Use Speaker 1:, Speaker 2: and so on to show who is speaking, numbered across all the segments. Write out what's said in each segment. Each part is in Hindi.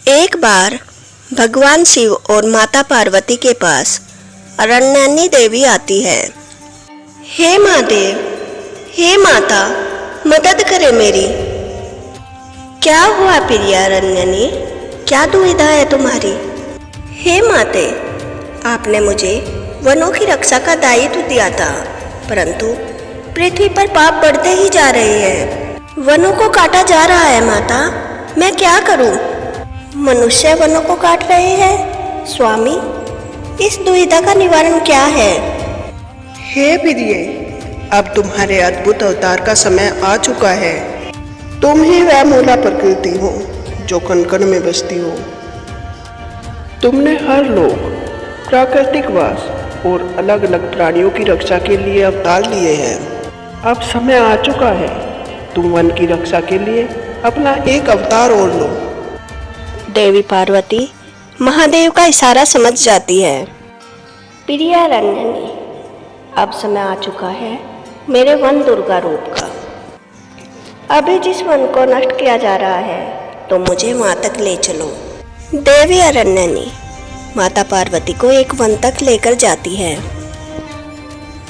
Speaker 1: एक बार भगवान शिव और माता पार्वती के पास अरण्यनी देवी आती है। हे महादेव, हे माता, मदद करे मेरी। क्या हुआ प्रिया अरण्यनी, क्या दुविधा है तुम्हारी? हे माते, आपने मुझे वनों की रक्षा का दायित्व दिया था, परंतु पृथ्वी पर पाप बढ़ते ही जा रहे हैं। वनों को काटा जा रहा है माता, मैं क्या करूं? मनुष्य वनों को काट रहे हैं। स्वामी, इस दुविधा का निवारण क्या है?
Speaker 2: हे प्रिय, अब तुम्हारे अद्भुत अवतार का समय आ चुका है। तुम ही वह मूला प्रकृति हो जो कण कण में बसती हो। तुमने हर लोक, प्राकृतिक वास और अलग अलग प्राणियों की रक्षा के लिए अवतार लिए हैं। अब समय आ चुका है, तुम वन की रक्षा के लिए अपना एक अवतार और लो।
Speaker 1: देवी पार्वती महादेव का इशारा समझ जाती है। प्रिया अरण्यनी, अब समय आ चुका है मेरे वन दुर्गा रूप का। अभी जिस वन को नष्ट किया जा रहा है, तो मुझे वहां तक ले चलो। देवी अरण्यनी माता पार्वती को एक वन तक लेकर जाती है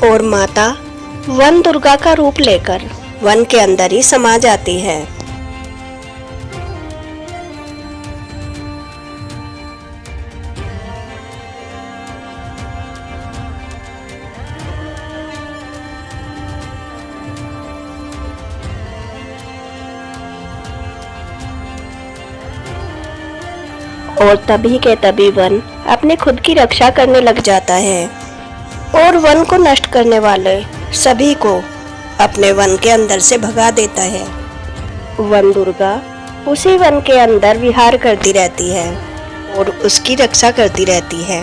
Speaker 1: और माता वन दुर्गा का रूप लेकर वन के अंदर ही समा जाती है। और तभी के तभी वन अपने खुद की रक्षा करने लग जाता है और वन को नष्ट करने वाले सभी को अपने वन के अंदर से भगा देता है। वन दुर्गा उसी वन के अंदर विहार करती रहती है और उसकी रक्षा करती रहती है।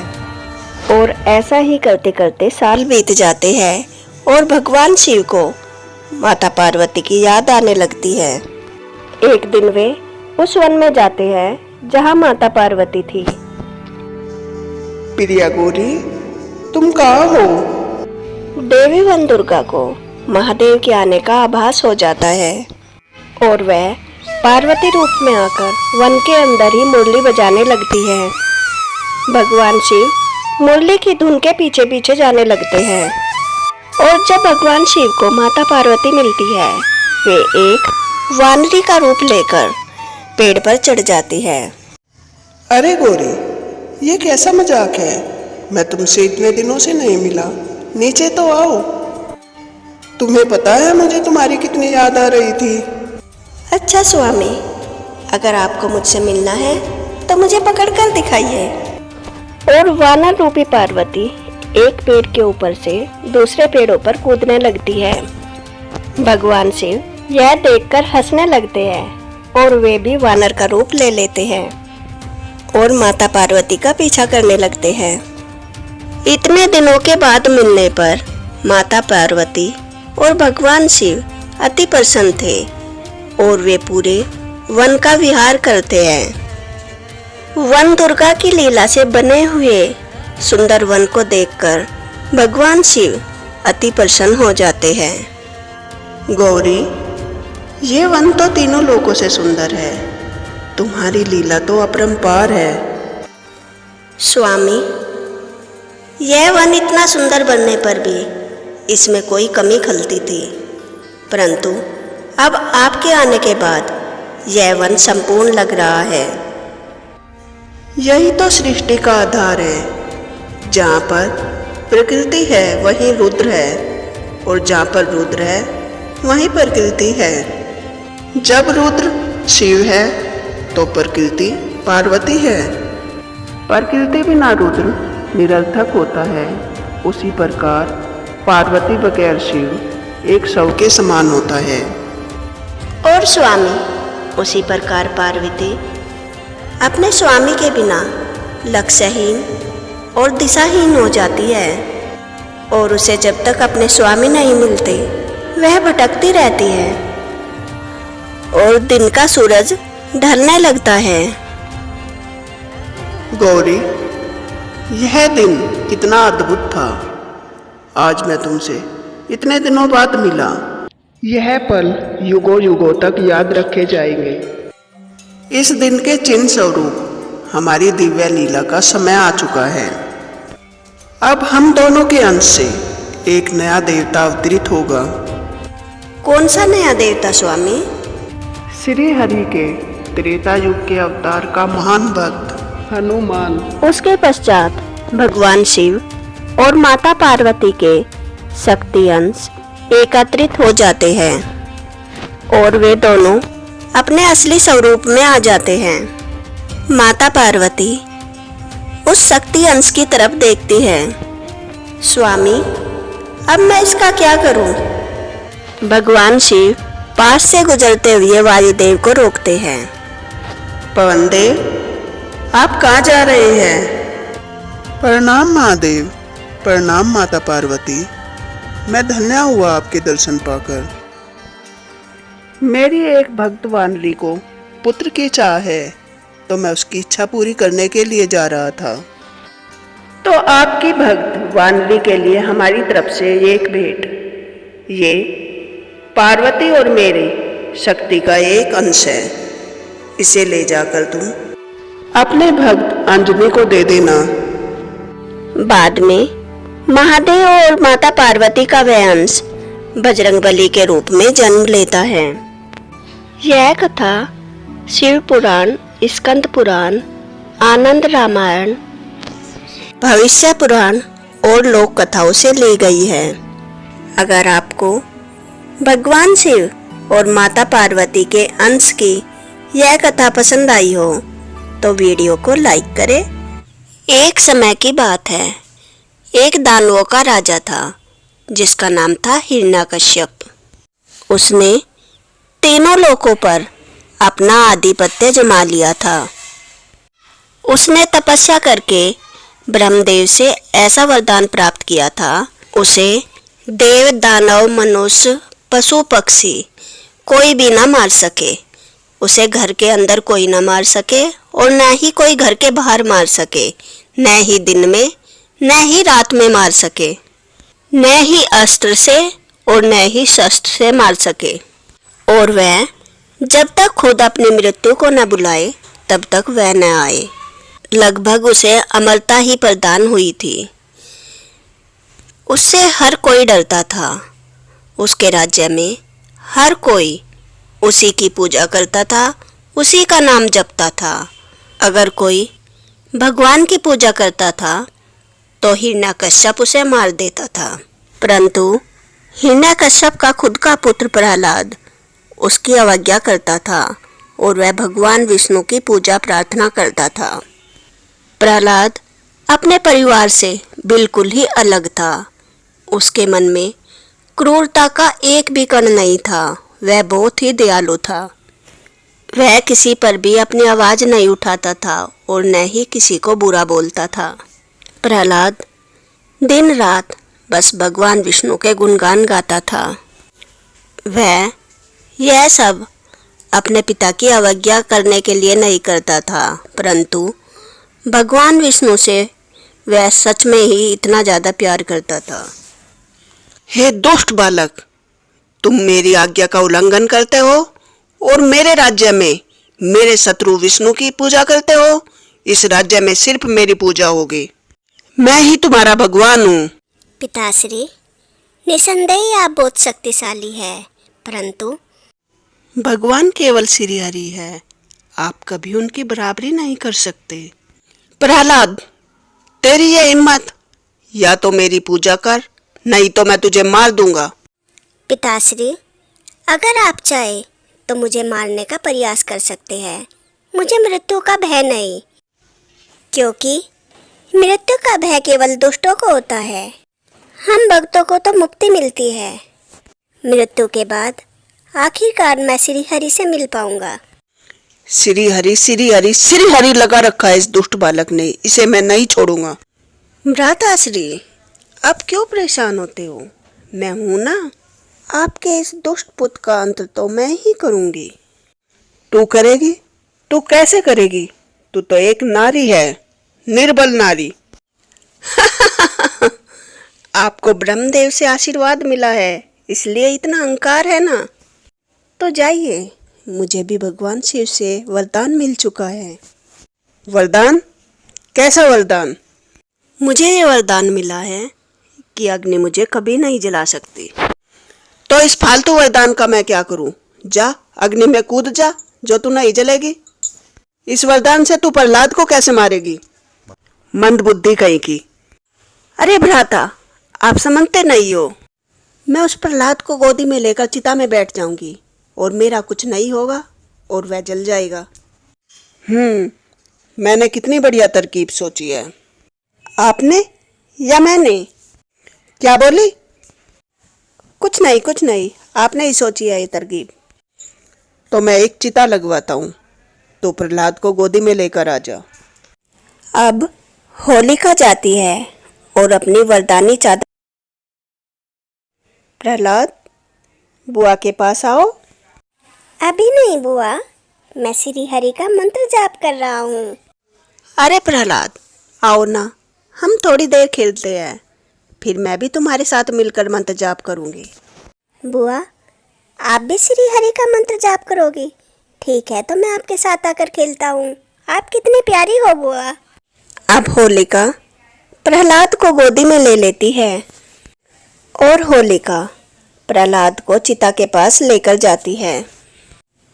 Speaker 1: और ऐसा ही करते करते साल बीत जाते हैं और भगवान शिव को माता पार्वती की याद आने लगती है। एक दिन वे उस वन में जाते हैं जहाँ माता पार्वती थी।
Speaker 2: प्रिया गौरी, तुम कहाँ हो?
Speaker 1: देवी वन दुर्गा को महादेव के आने का आभास हो जाता है और वह पार्वती रूप में आकर वन के अंदर ही मुरली बजाने लगती है। भगवान शिव मुरली की धुन के पीछे पीछे जाने लगते हैं और जब भगवान शिव को माता पार्वती मिलती है, वे एक वानरी का रूप लेकर पेड़ पर चढ़ जाती है।
Speaker 2: अरे गौरी, ये कैसा मजाक है? मैं तुमसे इतने दिनों से नहीं मिला, नीचे तो आओ। तुम्हें पता है मुझे तुम्हारी कितनी याद आ रही थी।
Speaker 1: अच्छा स्वामी, अगर आपको मुझसे मिलना है तो मुझे पकड़कर दिखाइए। और वानर रूपी पार्वती एक पेड़ के ऊपर से दूसरे पेड़ों पर कूदने लगती है। भगवान शिव यह देखकर हंसने लगते हैं और वे भी वानर का रूप ले लेते हैं और माता पार्वती का पीछा करने लगते हैं। इतने दिनों के बाद मिलने पर माता पार्वती और भगवान शिव अति प्रसन्न थे और वे पूरे वन का विहार करते हैं। वन दुर्गा की लीला से बने हुए सुंदर वन को देखकर भगवान शिव अति प्रसन्न हो जाते हैं।
Speaker 2: गौरी, ये वन तो तीनों लोकों से सुंदर है, तुम्हारी लीला तो अपरंपार है।
Speaker 1: स्वामी, यह वन इतना सुंदर बनने पर भी इसमें कोई कमी खलती थी, परंतु अब आपके आने के बाद यह वन संपूर्ण लग रहा है।
Speaker 2: यही तो सृष्टि का आधार है। जहाँ पर प्रकृति है वहीं रुद्र है और जहाँ पर रुद्र है वहीं प्रकृति है। जब रुद्र शिव है तो प्रकृति पार्वती है। प्रकृति बिना रुद्र निरर्थक होता है। उसी प्रकार पार्वती बगैर शिव एक शव के समान होता है।
Speaker 1: और स्वामी, उसी प्रकार पार्वती अपने स्वामी के बिना लक्ष्यहीन और दिशाहीन हो जाती है और उसे जब तक अपने स्वामी नहीं मिलते वह भटकती रहती है और दिन का सूरज ढलने लगता है।
Speaker 2: गौरी, यह दिन कितना अद्भुत था। आज मैं तुमसे इतने दिनों बाद मिला। यह पल युगों युगों तक याद रखे जाएंगे। इस दिन के चिन्ह स्वरूप हमारी दिव्य लीला का समय आ चुका है। अब हम दोनों के अंश से एक नया देवता अवतरित होगा।
Speaker 1: कौन सा नया देवता स्वामी?
Speaker 2: श्री हरि के त्रेता युग के अवतार का महान भक्त हनुमान।
Speaker 1: उसके पश्चात भगवान शिव और माता पार्वती के शक्ति अंश एकत्रित हो जाते हैं और वे दोनों अपने असली स्वरूप में आ जाते हैं। माता पार्वती उस शक्ति अंश की तरफ देखती है। स्वामी, अब मैं इसका क्या करूं? भगवान शिव पास से गुजरते हुए वायुदेव को रोकते हैं।
Speaker 2: पवन देव, आप कहाँ जा रहे हैं? प्रणाम महादेव। प्रणाम माता पार्वती। मैं धन्य हुआ आपके दर्शन पाकर। मेरी एक भक्त वानरी को पुत्र की चाह है, तो मैं उसकी इच्छा पूरी करने के लिए जा रहा था। तो आपकी भक्त वानरी के लिए हमारी तरफ से एक भेंट, ये पार्वती और मेरे शक्ति का एक अंश है। इसे ले जाकर तुम अपने भक्त अंजनी को दे देना।
Speaker 1: बाद में महादेव और माता पार्वती का वह अंश बजरंगबली के रूप में जन्म लेता है। यह कथा शिव पुराण, स्कंद पुराण, आनंद रामायण, भविष्य पुराण और लोक कथाओं से ली गई है। अगर आपको भगवान शिव और माता पार्वती के अंश की यह कथा पसंद आई हो तो वीडियो को लाइक करें। एक समय की बात है, एक दानवों का राजा था जिसका नाम था हिरण्यकश्यप। उसने तीनों लोकों पर अपना आधिपत्य जमा लिया था। उसने तपस्या करके ब्रह्मदेव से ऐसा वरदान प्राप्त किया था, उसे देव, दानव, मनुष्य, पशु, पक्षी कोई भी ना मार सके। उसे घर के अंदर कोई ना मार सके और न ही कोई घर के बाहर मार सके, न ही दिन में न ही रात में मार सके, न ही अस्त्र से और न ही शस्त्र से मार सके। और वह जब तक खुद अपनी मृत्यु को न बुलाए तब तक वह न आए। लगभग उसे अमरता ही प्रदान हुई थी। उससे हर कोई डरता था। उसके राज्य में हर कोई उसी की पूजा करता था, उसी का नाम जपता था। अगर कोई भगवान की पूजा करता था तो हिरण्यकश्यप उसे मार देता था। परंतु हिरण्यकश्यप का खुद का पुत्र प्रहलाद उसकी अवज्ञा करता था और वह भगवान विष्णु की पूजा प्रार्थना करता था। प्रहलाद अपने परिवार से बिल्कुल ही अलग था। उसके मन में क्रूरता का एक भी कण नहीं था। वह बहुत ही दयालु था। वह किसी पर भी अपनी आवाज़ नहीं उठाता था और न ही किसी को बुरा बोलता था। प्रहलाद दिन रात बस भगवान विष्णु के गुणगान गाता था। वह यह सब अपने पिता की अवज्ञा करने के लिए नहीं करता था, परंतु भगवान विष्णु से वह सच में ही इतना ज़्यादा प्यार करता था।
Speaker 2: हे दुष्ट बालक, तुम मेरी आज्ञा का उल्लंघन करते हो और मेरे राज्य में मेरे शत्रु विष्णु की पूजा करते हो। इस राज्य में सिर्फ मेरी पूजा होगी। मैं ही तुम्हारा भगवान हूँ।
Speaker 1: पिताश्री, निसंदेह आप बहुत शक्तिशाली है, परंतु
Speaker 2: भगवान केवल श्री हरि है। आप कभी उनकी बराबरी नहीं कर सकते। प्रहलाद, तेरी ये हिम्मत, या तो मेरी पूजा कर, नहीं तो मैं तुझे मार दूंगा।
Speaker 1: पिताश्री, अगर आप चाहे तो मुझे मारने का प्रयास कर सकते हैं। मुझे मृत्यु का भय नहीं, क्योंकि मृत्यु का भय केवल दुष्टों को होता है। हम भक्तों को तो मुक्ति मिलती है। मृत्यु के बाद आखिरकार मैं श्री हरि से मिल पाऊंगा।
Speaker 2: श्री हरि, श्री हरि, श्री हरि लगा रखा है इस दुष्ट बालक ने। इसे मैं नहीं छोड़ूंगा। भ्राताश्री, आप क्यों परेशान होते हो? मैं हूं ना। आपके इस दुष्ट पुत्र का अंत तो मैं ही करूंगी। तू करेगी? तू कैसे करेगी? तू तो एक नारी है, निर्बल नारी। आपको ब्रह्मदेव से आशीर्वाद मिला है, इसलिए इतना अहंकार है ना। तो जाइए, मुझे भी भगवान शिव से वरदान मिल चुका है। वरदान? कैसा वरदान? मुझे ये वरदान मिला है कि अग्नि मुझे कभी नहीं जला सकती। तो इस फालतू वरदान का मैं क्या करूं? जा अग्नि में कूद जा, जो तू नहीं जलेगी। इस वरदान से तू प्रहलाद को कैसे मारेगी? मंद बुद्धि कहीं की। अरे भ्राता, आप समझते नहीं हो। मैं उस प्रहलाद को गोदी में लेकर चिता में बैठ जाऊंगी और मेरा कुछ नहीं होगा और वह जल जाएगा। मैंने कितनी बढ़िया तरकीब सोची है। आपने या मैंने? क्या बोली? कुछ नहीं, आपने ही सोची है ये तरकीब। तो मैं एक चिता लगवाता हूँ, तो प्रहलाद को गोदी में लेकर आ जा।
Speaker 1: अब होलिका जाती है और अपनी वरदानी चादर।
Speaker 2: प्रहलाद, बुआ के पास आओ।
Speaker 1: अभी नहीं बुआ, मैं श्री हरि का मंत्र जाप कर रहा हूँ।
Speaker 2: अरे प्रहलाद, आओ ना, हम थोड़ी देर खेलते हैं, फिर मैं भी तुम्हारे साथ मिलकर मंत्र जाप करूंगी।
Speaker 1: बुआ, आप भी श्री हरि का मंत्र जाप करोगी? ठीक है, तो मैं आपके साथ आकर खेलता हूँ। आप कितनी प्यारी हो बुआ।
Speaker 2: अब होलिका प्रहलाद को गोदी में ले लेती है और होलिका प्रहलाद को चिता के पास लेकर जाती है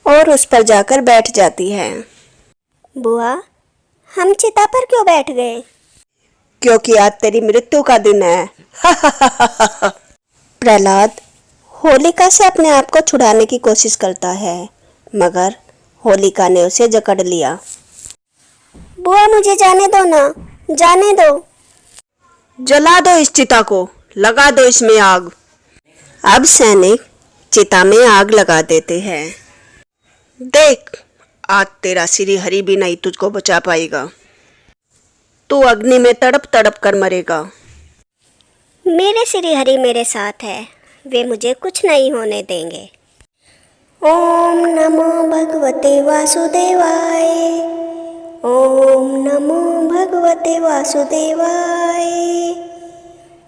Speaker 2: और उस पर जाकर बैठ जाती है।
Speaker 1: बुआ, हम चिता पर क्यों बैठ गए?
Speaker 2: क्योंकि आज तेरी मृत्यु का दिन है। प्रहलाद होलिका से अपने आप को छुड़ाने की कोशिश करता है, मगर होलिका ने उसे जकड़ लिया।
Speaker 1: बुआ, मुझे जाने दो ना, जाने दो।
Speaker 2: जला दो इस चिता को, लगा दो इसमें आग। अब सैनिक चिता में आग लगा देते हैं। देख, आज तेरा श्री हरि भी नहीं तुझको बचा पाएगा। तू अग्नि में तड़प तड़प कर मरेगा।
Speaker 1: मेरे श्री हरि मेरे साथ है, वे मुझे कुछ नहीं होने देंगे। ओम नमो भगवते वासुदेवाय। ओम नमो भगवते वासुदेवाय।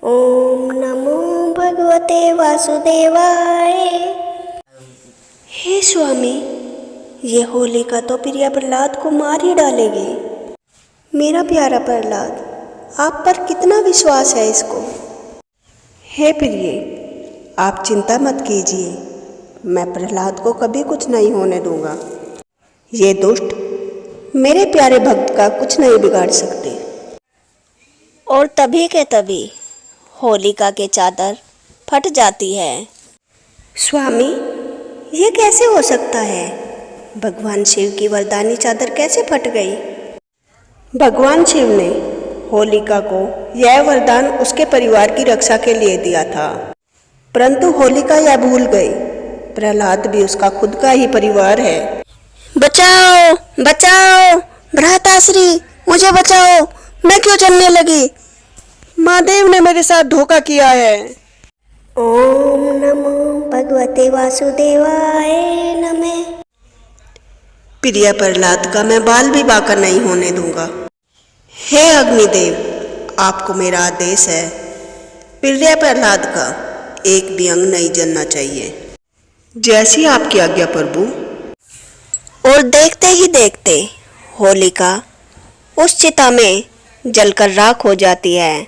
Speaker 1: ओम नमो भगवते वासुदेवाय।
Speaker 2: हे स्वामी, ये होलिका तो प्रिय प्रहलाद को मार ही डालेगी। मेरा प्यारा प्रहलाद, आप पर कितना विश्वास है इसको। हे प्रिय, आप चिंता मत कीजिए, मैं प्रहलाद को कभी कुछ नहीं होने दूंगा। ये दुष्ट मेरे प्यारे भक्त का कुछ नहीं बिगाड़ सकते।
Speaker 1: और तभी के तभी होलिका के चादर फट जाती है।
Speaker 2: स्वामी, ये कैसे हो सकता है? भगवान शिव की वरदानी चादर कैसे फट गई? भगवान शिव ने होलिका को यह वरदान उसके परिवार की रक्षा के लिए दिया था, परंतु होलिका यह भूल गई, प्रहलाद भी उसका खुद का ही परिवार है। बचाओ, बचाओ, भ्राताश्री, मुझे बचाओ, मैं क्यों जलने लगी? महादेव ने मेरे साथ धोखा किया है।
Speaker 1: ओम नमो भगवते वासुदेवाय नमः।
Speaker 2: प्रिय प्रहलाद का मैं बाल भी बाका नहीं होने दूंगा। हे अग्निदेव, आपको मेरा आदेश है, प्रिय प्रहलाद का एक भी अंग नहीं जलना चाहिए। जैसी आपकी आज्ञा प्रभु। और देखते ही देखते होलिका उस चिता में जलकर राख हो जाती है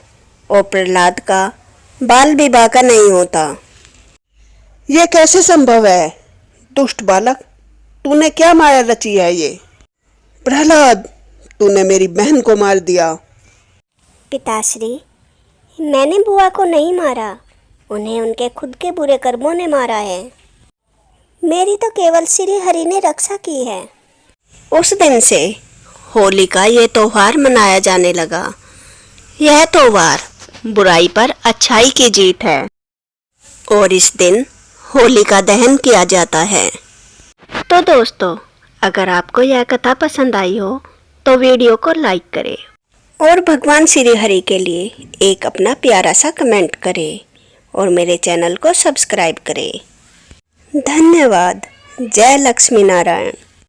Speaker 2: और प्रहलाद का बाल भी बाका नहीं होता। यह कैसे संभव है? दुष्ट बालक, तूने क्या माया रची है ये? प्रहलाद, तूने मेरी बहन को मार दिया।
Speaker 1: पिताश्री, मैंने बुआ को नहीं मारा, उन्हें उनके खुद के बुरे कर्मों ने मारा है। मेरी तो केवल श्री हरि ने रक्षा की है।
Speaker 2: उस दिन से होली का ये त्योहार मनाया जाने लगा। यह त्योहार बुराई पर अच्छाई की जीत है और इस दिन होली का दहन किया जाता है। तो दोस्तों, अगर आपको यह कथा पसंद आई हो तो वीडियो को लाइक करें और भगवान श्री हरि के लिए एक अपना प्यारा सा कमेंट करें और मेरे चैनल को सब्सक्राइब करें। धन्यवाद। जय लक्ष्मी नारायण।